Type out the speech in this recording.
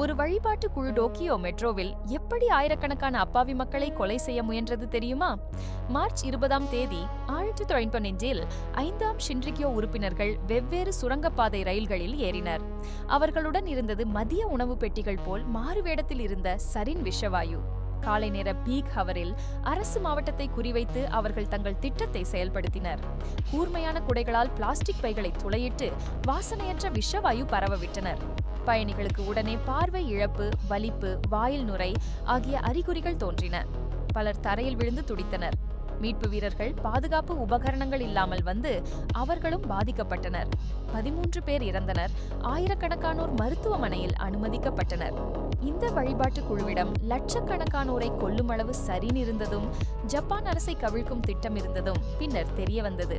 ஒரு வழிபாட்டு குழு டோக்கியோ மெட்ரோவில் எப்படி ஆயிரக்கணக்கான அப்பாவி மக்களை கொலை செய்ய முயன்றது தெரியுமா? மார்ச் 20ஆம் தேதி 1995இல் 5ஆம் ஷின்ரிக்யோ உறுப்பினர்கள் வெவ்வேறு சுரங்கப்பாதை ரயில்களில் ஏறினர். அவர்களுடன் இருந்தது மதிய உணவு பெட்டிகள் போல் மாறுவேடத்தில் இருந்த சரின் விஷவாயு. காலை நேர பீக் ஹவரில் அரசு மாவட்டத்தை குறிவைத்து அவர்கள் தங்கள் திட்டத்தை செயல்படுத்தினர். கூர்மையான குடைகளால் பிளாஸ்டிக் பைகளை துளையிட்டு வாசனையற்ற விஷவாயு பரவவிட்டனர். பயணிகளுக்கு உடனே பார்வை இழப்பு, வலிப்பு, வாயில் நுரை ஆகிய அறிகுறிகள் தோன்றின. பலர் தரையில் விழுந்து துடித்தனர். மீட்பு வீரர்கள் பாதுகாப்பு உபகரணங்கள் இல்லாமல் வந்து அவர்களும் பாதிக்கப்பட்டனர். 13 பேர் இறந்தனர். ஆயிரக்கணக்கானோர் மருத்துவமனையில் அனுமதிக்கப்பட்டனர். இந்த வழிபாட்டு குழுவிடம் லட்சக்கணக்கானோரை கொல்லும் அளவு சரின் இருந்ததும் ஜப்பான் அரசை கவிழ்க்கும் திட்டம் இருந்ததும் பின்னர் தெரிய வந்தது.